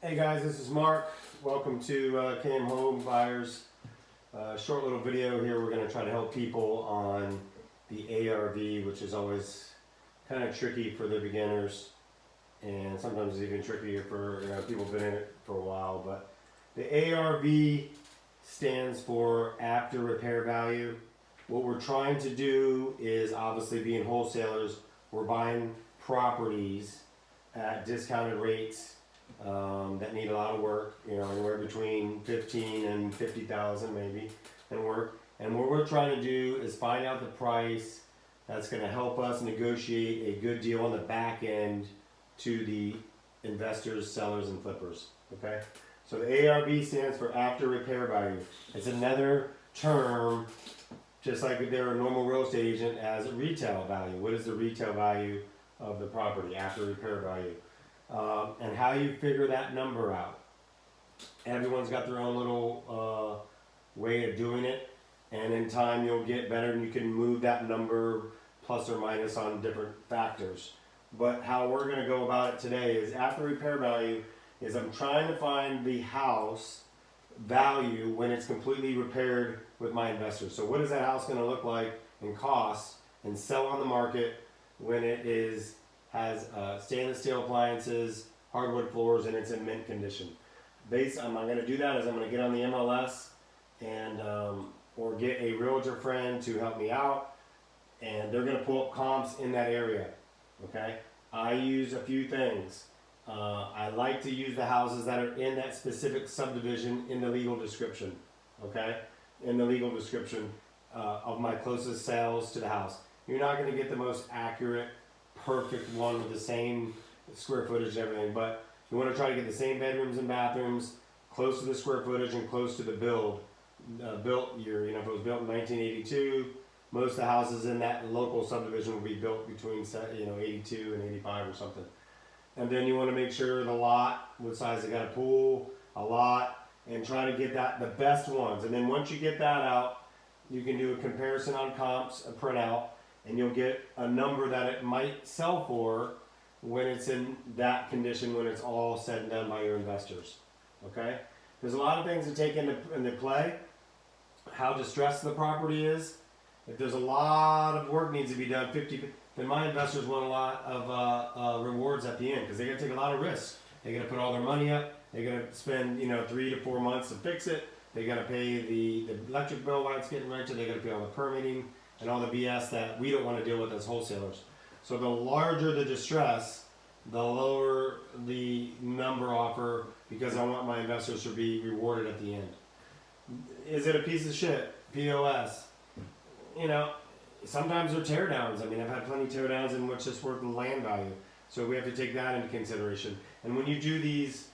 Hey guys, this is Mark. Welcome to Cam Home Buyers. Short little video here. We're going to try to help people on the ARV, which is always kind of tricky for the beginners, and sometimes it's even trickier for people who've been in it for a while. But the ARV stands for after repair value. What we're trying to do is, obviously being wholesalers, we're buying properties at discounted rates that need a lot of work, anywhere between 15 and 50,000 maybe, and work. And what we're trying to do is find out the price that's going to help us negotiate a good deal on the back end to the investors, sellers, and flippers. Okay, so the ARV stands for after repair value. It's another term, just like if they're a normal real estate agent, as retail value. What is the retail value of the property after repair value? And how you figure that number out. Everyone's got their own little way of doing it, and in time you'll get better and you can move that number plus or minus on different factors. But how we're going to go about it today is after repair value is I'm trying to find the house value when it's completely repaired with my investors. So what is that house going to look like and cost and sell on the market when it has stainless steel appliances, hardwood floors, and it's in mint condition. I'm going to do that is I'm going to get on the MLS and or get a realtor friend to help me out, and they're going to pull up comps in that area. Okay, I use a few things. I like to use the houses that are in that specific subdivision in the legal description. Okay, in the legal description of my closest sales to the house. You're not going to get the most accurate, perfect one with the same square footage and everything, but you want to try to get the same bedrooms and bathrooms, close to the square footage and close to the built year. If it was built in 1982, most of the houses in that local subdivision will be built between 82 and 85 or something. And then you want to make sure the lot, what size they got a pool, a lot, and try to get that the best ones. And then once you get that out, you can do a comparison on comps, a printout, and you'll get a number that it might sell for when it's in that condition, when it's all said and done by your investors. Okay? There's a lot of things to take into play. How distressed the property is. If there's a lot of work needs to be done, then my investors want a lot of rewards at the end, because they got to take a lot of risks. They got to put all their money up. They got to spend 3 to 4 months to fix it. They got to pay the electric bill while it's getting rented. They got to pay all the permitting and all the BS that we don't want to deal with as wholesalers. So the larger the distress, the lower the number offer, because I want my investors to be rewarded at the end. Is it a piece of shit? POS. Sometimes they're tear downs. I've had plenty of tear downs in which it's worth the land value. So we have to take that into consideration. And when you do these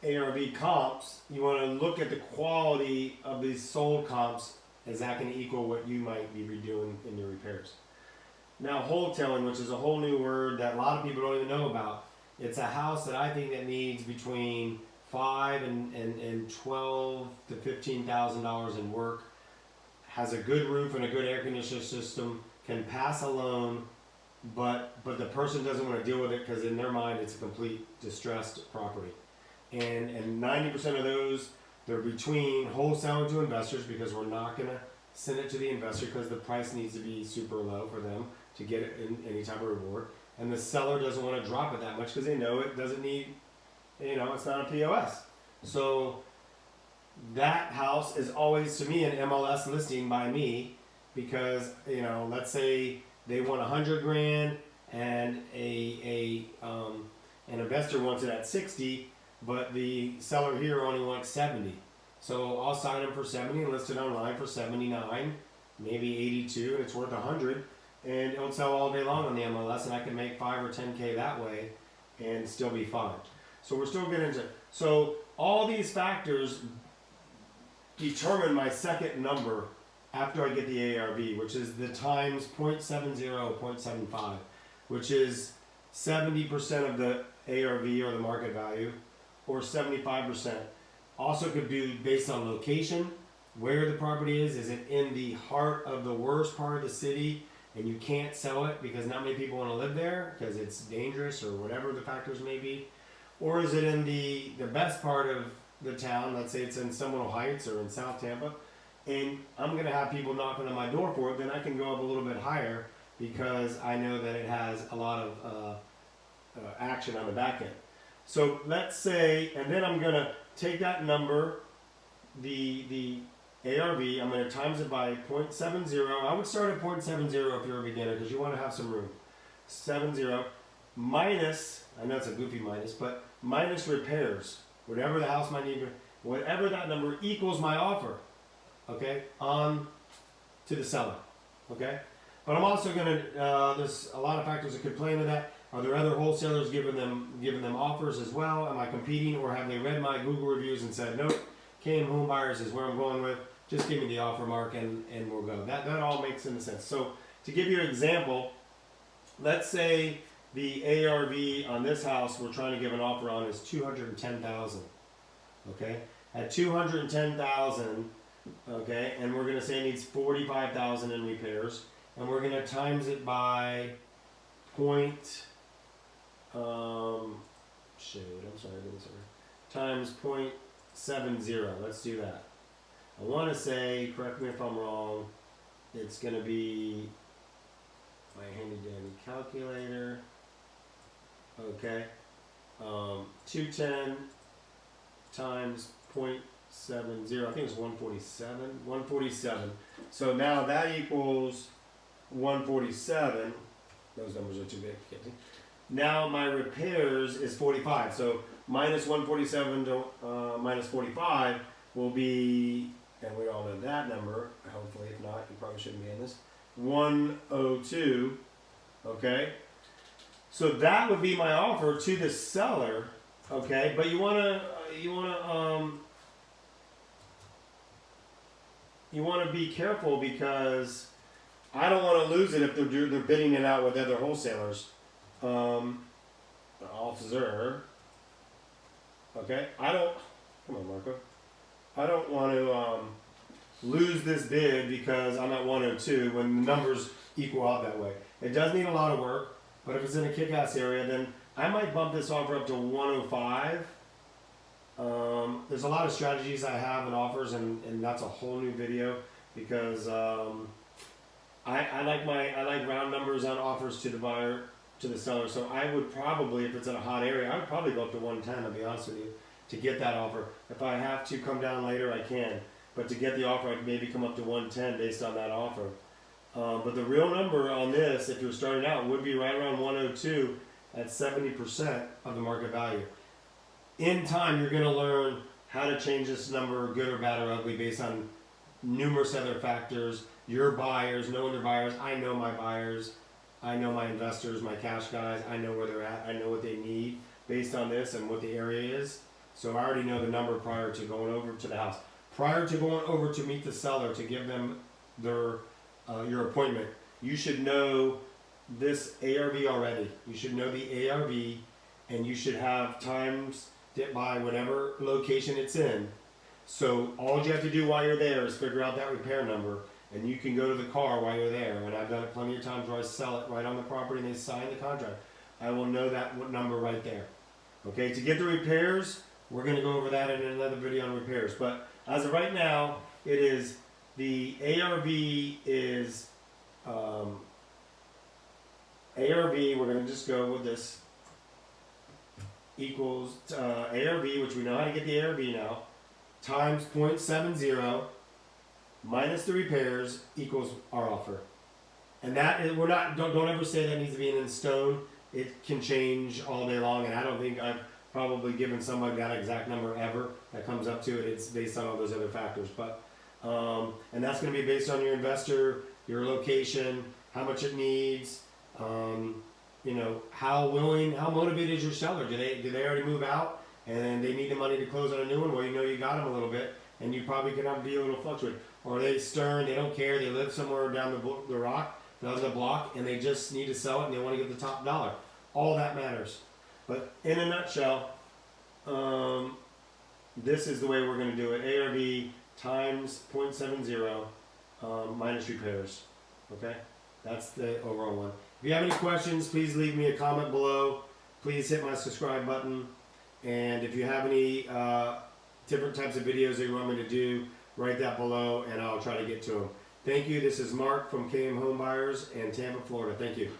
ARV comps, you want to look at the quality of these sold comps. Is that going to equal what you might be redoing in your repairs? Now, wholesaling, which is a whole new word that a lot of people don't even know about. It's a house that I think that needs between $5,000 and $12,000 to $15,000 in work. Has a good roof and a good air conditioning system. Can pass a loan, but the person doesn't want to deal with it because in their mind it's a complete distressed property. And 90% of those, they're between wholesaling to investors, because we're not going to send it to the investor because the price needs to be super low for them to get it in any type of reward. And the seller doesn't want to drop it that much because they know it doesn't need, it's not a POS. So that house is always, to me, an MLS listing by me, because, let's say they want $100,000 and an investor wants it at 60. But the seller here only wants 70. So I'll sign them for 70 and list it online for 79, maybe 82, and it's worth 100. And it'll sell all day long on the MLS, and I can make 5 or 10K that way and still be fine. So we're still getting into, so all these factors determine my second number after I get the ARV, which is the times 0.70, 0.75, which is 70% of the ARV or the market value, or 75%. Also could be based on location, where the property is. Is it in the heart of the worst part of the city and you can't sell it because not many people want to live there because it's dangerous or whatever the factors may be? Or is it in the best part of the town, let's say it's in Seminole Heights or in South Tampa, and I'm going to have people knocking on my door for it, then I can go up a little bit higher because I know that it has a lot of action on the back end. So let's say, and then I'm going to take that number, the ARV, I'm going to times it by 0.70. I would start at 0.70 if you're a beginner because you want to have some room. 70 minus, I know it's a goofy minus, but minus repairs. Whatever the house might need, whatever that number equals my offer, okay, on to the seller, okay? But I'm also going to, there's a lot of factors that could play into that. Are there other wholesalers giving them offers as well? Am I competing, or have they read my Google reviews and said, nope, KM Home Buyers is where I'm going with, just give me the offer, Mark, and we'll go. That all makes sense. So to give you an example, let's say the ARV on this house we're trying to give an offer on is $210,000. Okay, at $210,000, okay, and we're going to say it needs $45,000 in repairs, and we're going to times it by times 0.70. Let's do that. I want to say, correct me if I'm wrong, it's going to be my handy dandy calculator. Okay, 210 times 0.70, I think it's 147. So now that equals 147. Those numbers are too big. Now my repairs is 45. So minus 147 to minus 45 will be, and we all know that number, hopefully. If not, you probably shouldn't be in this, 102. Okay, so that would be my offer to the seller. Okay, but you wanna be careful because I don't want to lose it if they're bidding it out with other wholesalers. Officer. Okay, come on, Marco. I don't want to lose this bid because I'm at 102 when the numbers equal out that way. It does need a lot of work, but if it's in a kick-ass area, then I might bump this offer up to 105. There's a lot of strategies I have and offers, and that's a whole new video because I like round numbers on offers to the buyer, to the seller. So I would probably, if it's in a hot area, I would probably go up to 110, to be honest with you, to get that offer. If I have to come down later, I can. But to get the offer, I could maybe come up to 110 based on that offer. But the real number on this, if you're starting out, would be right around 102 at 70% of the market value. In time, you're going to learn how to change this number, good or bad or ugly, based on numerous other factors. Your buyers, knowing their buyers. I know my buyers. I know my investors, my cash guys. I know where they're at. I know what they need based on this and what the area is. So I already know the number prior to going over to the house. Prior to going over to meet the seller to give them their your appointment, you should know this ARV already. You should know the ARV, and you should have times it by whatever location it's in. So all you have to do while you're there is figure out that repair number, and you can go to the car while you're there. And I've done it plenty of times where I sell it right on the property and they sign the contract. I will know that number right there. Okay, to get the repairs, we're going to go over that in another video on repairs. But as of right now, it is the ARV is ARV. We're going to just go with this equals ARV, which we know how to get the ARV now, times 0.70 minus the repairs equals our offer. And that is, don't ever say that needs to be in stone. It can change all day long, and I don't think I've probably given somebody that exact number ever that comes up to it. It's based on all those other factors. But and that's going to be based on your investor, your location, how much it needs, you know, how motivated is your seller? Do they already move out and they need the money to close on a new one? Well, you know you got them a little bit, and you probably can have a deal that'll fluctuate. Or are they stern? They don't care. They live somewhere down the block, and they just need to sell it, and they want to get the top dollar. All that matters. But in a nutshell, this is the way we're going to do it. ARV times 0.70 minus repairs. Okay? That's the overall one. If you have any questions, please leave me a comment below. Please hit my subscribe button. And if you have any different types of videos that you want me to do, write that below and I'll try to get to them. Thank you. This is Mark from KM Home Buyers in Tampa, Florida. Thank you.